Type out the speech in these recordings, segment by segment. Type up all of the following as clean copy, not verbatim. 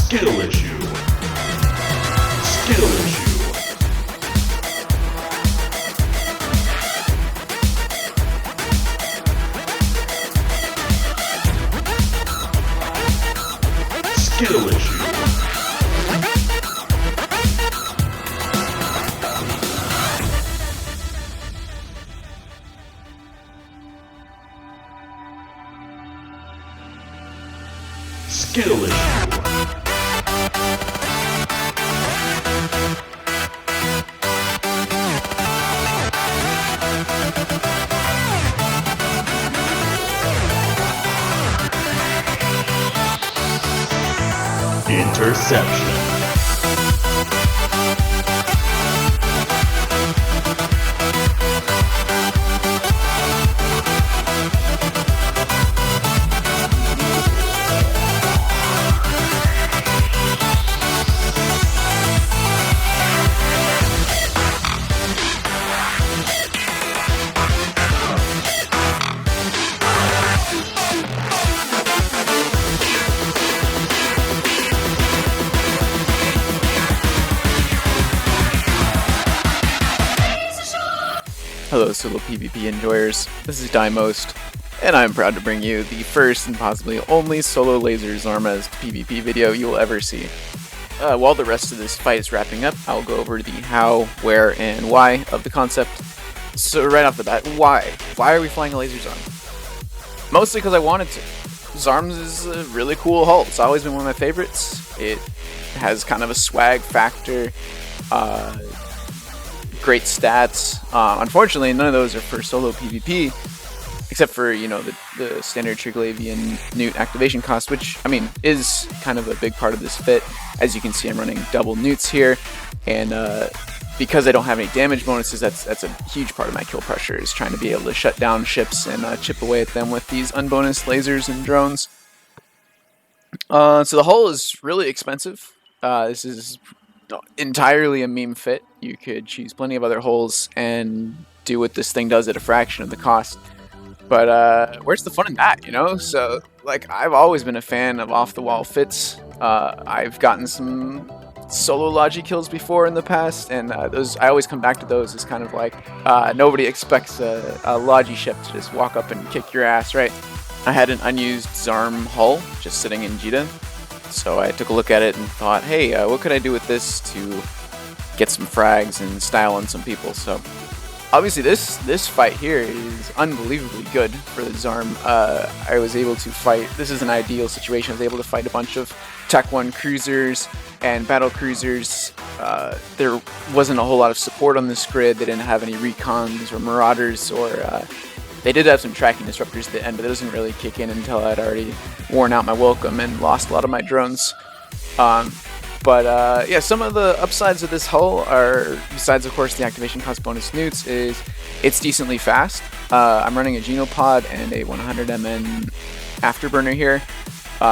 Skill issue. Skill issue. Skill issue. Skill issue. Interception. Hello solo PvP enjoyers, this is Diemost, and I'm proud to bring you the first and possibly only solo laser Zarm PvP video you will ever see. While the rest of this fight is wrapping up, I'll go over the how, where, and why of the concept. So right off the bat, why? Why are we flying a laser Zarm? Mostly because I wanted to. Zarm's is a really cool hull. It's always been one of my favorites. It has kind of a swag factor. Great stats. Unfortunately, none of those are for solo PvP, except for, you know, the standard Triglavian Newt activation cost, which, I mean, is kind of a big part of this fit. As you can see, I'm running double Newts here, and because I don't have any damage bonuses, that's a huge part of my kill pressure, is trying to be able to shut down ships and chip away at them with these unbonused lasers and drones. So the hull is really expensive. This is entirely a meme fit. You could choose plenty of other holes and do what this thing does at a fraction of the cost. But where's the fun in that, you know? So, like, I've always been a fan of off-the-wall fits. I've gotten some solo Logi kills before in the past, and those I always come back to those as kind of like nobody expects a Logi ship to just walk up and kick your ass, right? I had an unused Zarm hull just sitting in Jita. So I took a look at it and thought, hey, what could I do with this to get some frags and style on some people? So obviously this fight here is unbelievably good for the Zarm. I was able to fight, this is an ideal situation, I was able to fight a bunch of Tech 1 cruisers and battle cruisers. There wasn't a whole lot of support on this grid. They didn't have any Recons or Marauders, or they did have some tracking disruptors at the end, but it doesn't really kick in until I'd already worn out my welcome and lost a lot of my drones. Yeah, some of the upsides of this hull are, besides of course the activation cost bonus Newts, is it's decently fast. I'm running a Genopod and a 100 MN afterburner here,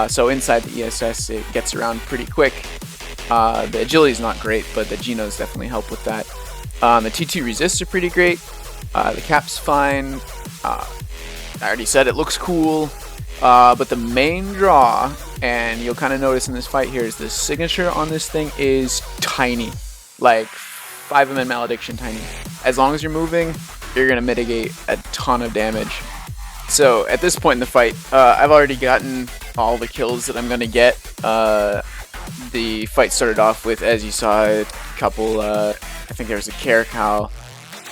so inside the ESS it gets around pretty quick. The agility is not great, but the Genos definitely help with that. The T2 resists are pretty great. The cap's fine. I already said it looks cool, but the main draw, and you'll kind of notice in this fight here, is the signature on this thing is tiny, like 5mm malediction tiny. As long as you're moving, you're going to mitigate a ton of damage. So at this point in the fight, I've already gotten all the kills that I'm going to get. The fight started off with, as you saw, a couple, I think there was a Caracal,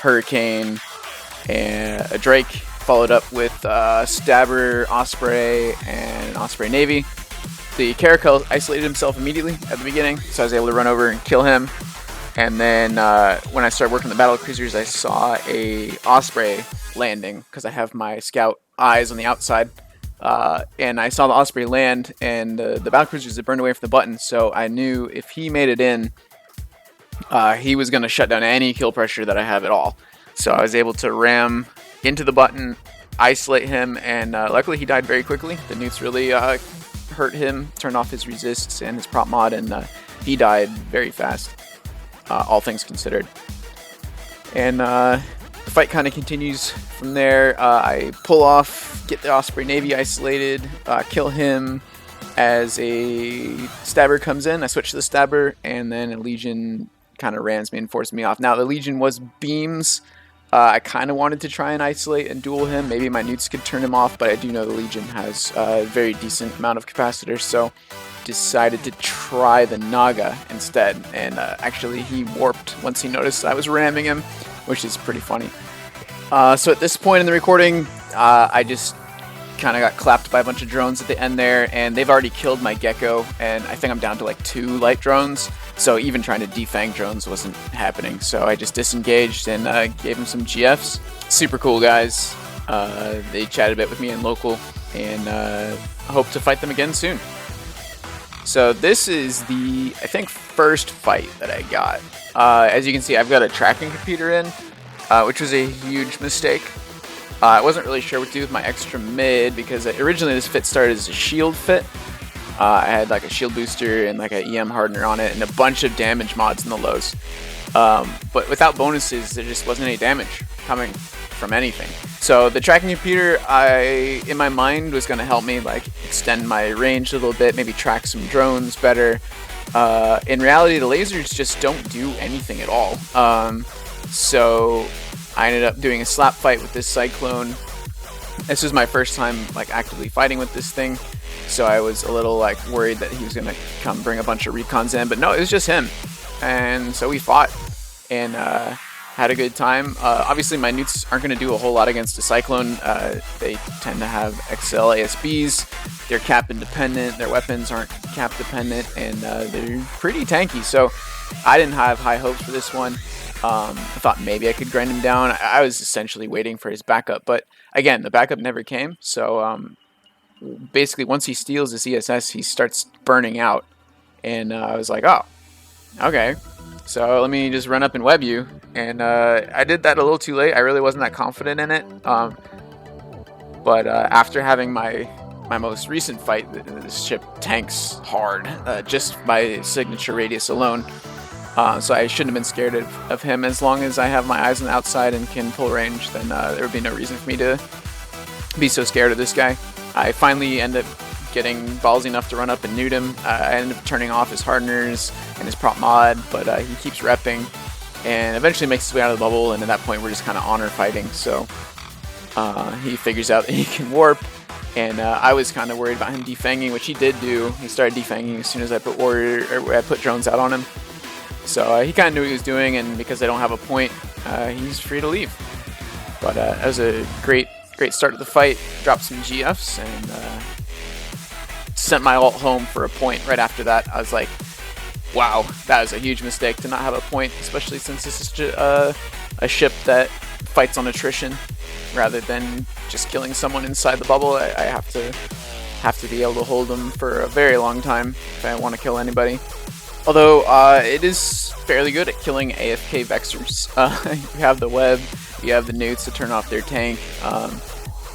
Hurricane, and a Drake, followed up with Stabber, Osprey, and Osprey Navy. The Caracal isolated himself immediately at the beginning, so I was able to run over and kill him. And then when I started working the battle cruisers, I saw a Osprey landing, because I have my scout eyes on the outside. And I saw the Osprey land, and the battle cruisers had burned away from the button, so I knew if he made it in, he was going to shut down any kill pressure that I have at all. So I was able to ram into the button, isolate him, and luckily he died very quickly. The Newts really hurt him, turned off his resists and his prop mod, and he died very fast, all things considered. And the fight kind of continues from there. I pull off, get the Osprey Navy isolated, kill him, As a stabber comes in, I switch to the stabber, and then a legion kind of rams me and forces me off. Now the legion was beams. I kind of wanted to try and isolate and duel him. Maybe my newts could turn him off, but I do know the legion has a very decent amount of capacitors, so decided to try the Naga instead. And actually he warped once he noticed I was ramming him, which is pretty funny. So at this point in the recording, I just kind of got clapped by a bunch of drones at the end there, and they've already killed my gecko, and I think I'm down to like 2 light drones, so even trying to defang drones wasn't happening. So I just disengaged and gave them some GFs. Super cool guys. They chatted a bit with me in local, and I hope to fight them again soon. So this is the, I think, first fight that I got. As you can see, I've got a tracking computer in, which was a huge mistake. I wasn't really sure what to do with my extra mid, because originally this fit started as a shield fit. I had like a shield booster and like an EM hardener on it and a bunch of damage mods in the lows. But without bonuses, there just wasn't any damage coming from anything. So the tracking computer, in my mind, was going to help me like extend my range a little bit, maybe track some drones better. In reality, the lasers just don't do anything at all. So I ended up doing a slap fight with this Cyclone. This was my first time like actively fighting with this thing, so I was a little like worried that he was gonna come bring a bunch of recons in, but no, it was just him. And so we fought and had a good time. Obviously my newts aren't gonna do a whole lot against a Cyclone. They tend to have XL ASBs. They're cap independent, their weapons aren't cap dependent, and they're pretty tanky, so I didn't have high hopes for this one. I thought maybe I could grind him down. I was essentially waiting for his backup, but again, the backup never came. So basically, once he steals his ESS, he starts burning out, and I was like, oh, okay. So let me just run up and web you, and I did that a little too late. I really wasn't that confident in it, but after having my most recent fight, this ship tanks hard just by signature radius alone. So I shouldn't have been scared of him. As long as I have my eyes on the outside and can pull range, then there would be no reason for me to be so scared of this guy. I finally end up getting ballsy enough to run up and nude him. I ended up turning off his hardeners and his prop mod, but he keeps repping and eventually makes his way out of the bubble, and at that point we're just kind of honor fighting. So he figures out that he can warp, and I was kind of worried about him defanging, which he did do. He started defanging as soon as I put drones out on him. So he kind of knew what he was doing, and because I don't have a point, he's free to leave. But that was a great start to the fight. Dropped some GFs and sent my ult home for a point right after that. I was like, wow, that was a huge mistake to not have a point, especially since this is a ship that fights on attrition rather than just killing someone inside the bubble. I have to be able to hold them for a very long time if I want to kill anybody. Although it is fairly good at killing AFK Vexers. You have the web, you have the newts to turn off their tank.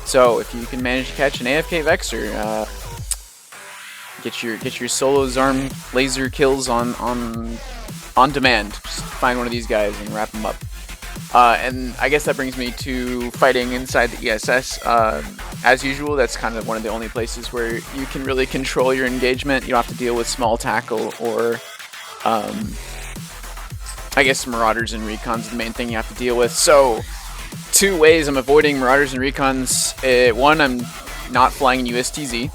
So if you can manage to catch an AFK Vexer, get your solo Zarm laser kills on demand. Just find one of these guys and wrap them up. And I guess that brings me to fighting inside the ESS. As usual, that's kind of one of the only places where you can really control your engagement. You don't have to deal with small tackle or I guess Marauders and Recons is the main thing you have to deal with. So 2 ways I'm avoiding Marauders and Recons. One, I'm not flying USTZ,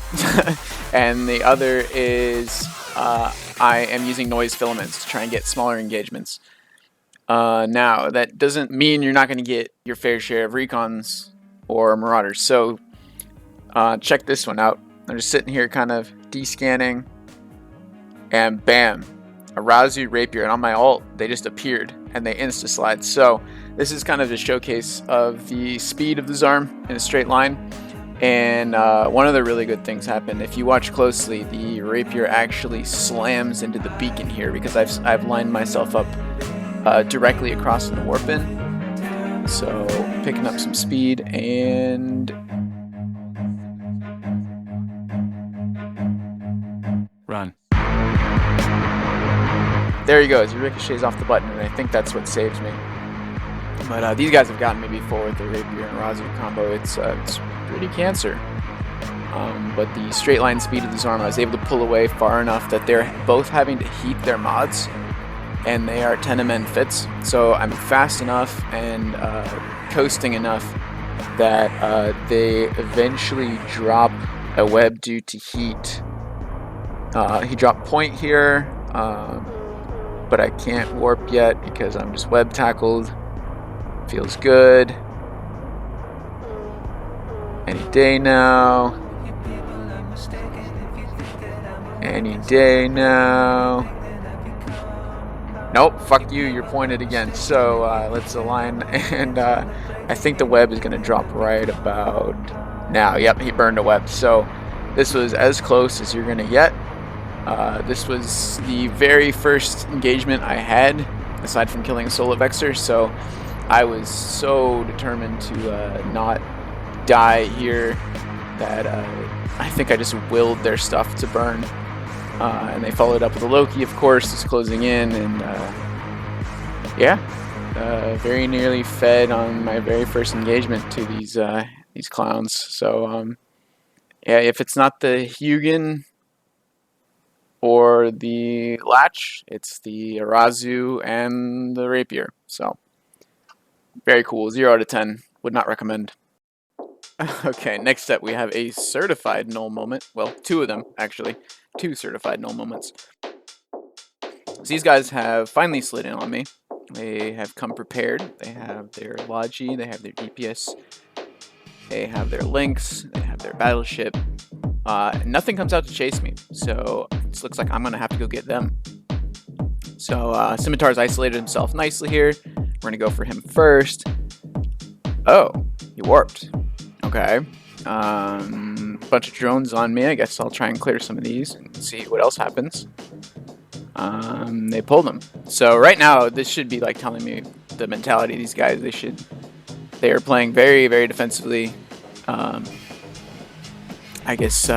and the other is I am using noise filaments to try and get smaller engagements. Now, that doesn't mean you're not going to get your fair share of Recons or Marauders. So check this one out. I'm just sitting here kind of descanning, and bam, a Razu Rapier, and on my ult, they just appeared, and they insta-slide. So this is kind of a showcase of the speed of the Zarm in a straight line. And one of the really good things happened. If you watch closely, the Rapier actually slams into the beacon here because I've lined myself up directly across from the warp in. So picking up some speed, and run. There he goes. He ricochets off the button, and I think that's what saves me. But these guys have gotten me before with the Rapier and Razu combo. It's pretty cancer. but the straight line speed of the Zarm, I was able to pull away far enough that they're both having to heat their mods, and they are 10 MN fits. So I'm fast enough and coasting enough that they eventually drop a web due to heat. He dropped point here, but I can't warp yet because I'm just web tackled. Feels good. Any day now. Any day now. Nope, fuck you, you're pointed again. So let's align, and I think the web is going to drop right about now. Yep, he burned a web. So this was as close as you're going to get. This was the very first engagement I had, aside from killing a solo Vexer, so I was so determined to not die here that I think I just willed their stuff to burn. And they followed up with a Loki, of course, is closing in, and yeah, very nearly fed on my very first engagement to these clowns. So yeah, if it's not the Hugin or the Latch, it's the Arazu and the Rapier. So very cool. 0 out of 10. Would not recommend. Okay, next up we have a certified null moment. Well, 2 of them, actually. 2 certified null moments. So these guys have finally slid in on me. They have come prepared. They have their Logi, they have their DPS, they have their links, they have their battleship. Nothing comes out to chase me, so this looks like I'm going to have to go get them. So Scimitar's isolated himself nicely here. We're going to go for him first. Oh, he warped. Okay. Bunch of drones on me. I guess I'll try and clear some of these and see what else happens. They pulled them. So right now, this should be like telling me the mentality of these guys. They are playing very, very defensively. I guess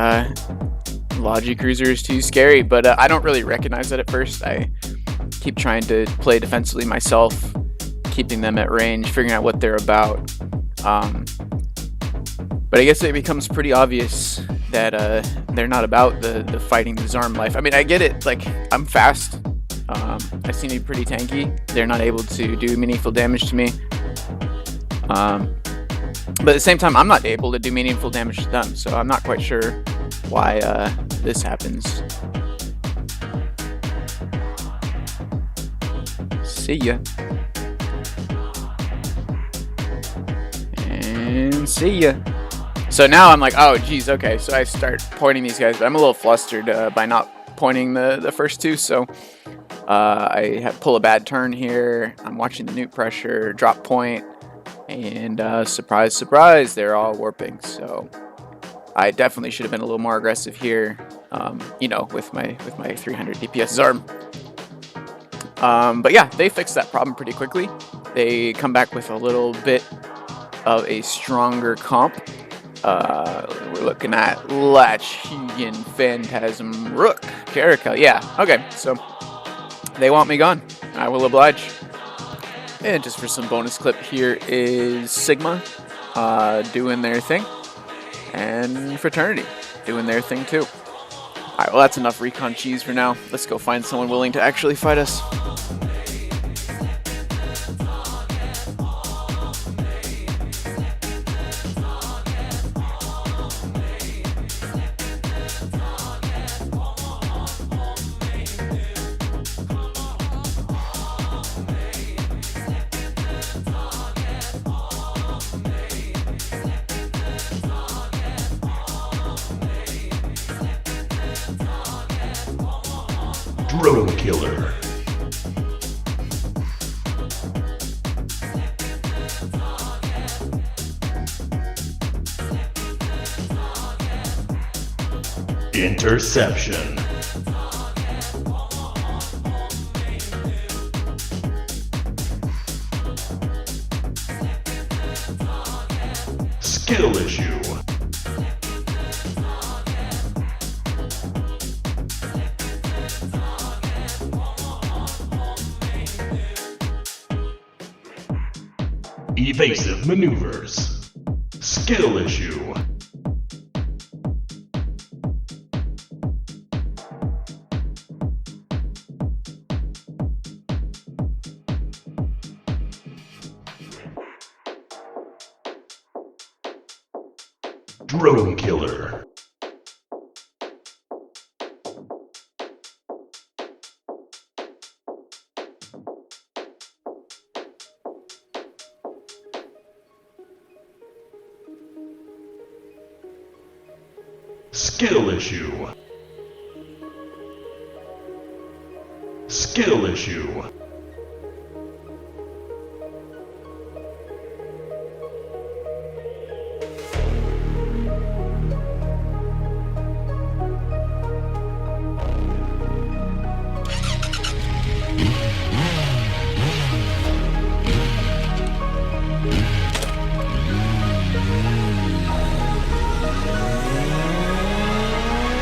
Logi Cruiser is too scary, but I don't really recognize that at first. I keep trying to play defensively myself, keeping them at range, figuring out what they're about. But I guess it becomes pretty obvious that they're not about the fighting the Zarm life. I mean, I get it. Like, I'm fast. I seem to be pretty tanky. They're not able to do meaningful damage to me. But at the same time, I'm not able to do meaningful damage to them. So I'm not quite sure why this happens. See ya. And see ya. So now I'm like, oh geez, okay. So I start pointing these guys, but I'm a little flustered by not pointing the first 2. So I pull a bad turn here. I'm watching the nuke pressure, drop point, and surprise, surprise, they're all warping. So I definitely should have been a little more aggressive here, you know, with my 300 DPS Zarm. But yeah, they fixed that problem pretty quickly. They come back with a little bit of a stronger comp. We're looking at Latch, Hugin, Phantasm, Rook, Caracal. Yeah, okay, so they want me gone. I will oblige. And just for some bonus clip, here is Sigma doing their thing, and Fraternity doing their thing too. Alright, well that's enough recon cheese for now. Let's go find someone willing to actually fight us. Drone Killer. Interception. Skill issue. Evasive maneuvers. Skill issue. Drone Killer. Skill issue. Skill issue.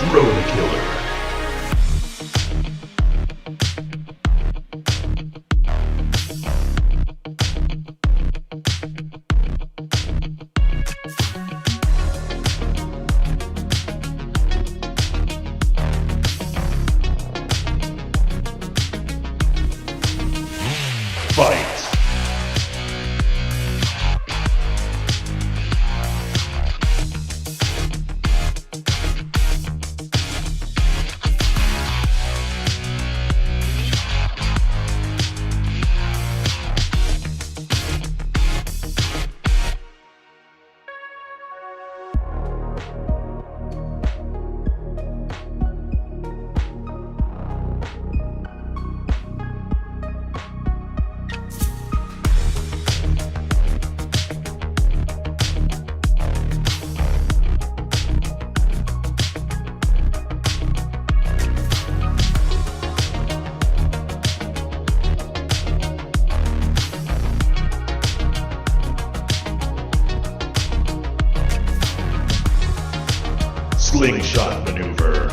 Drone Killer. Fight. Slingshot maneuver.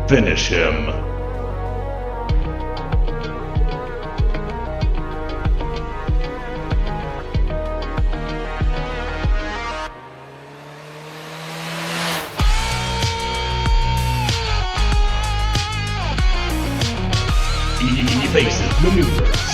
Finish him. Evasive maneuver.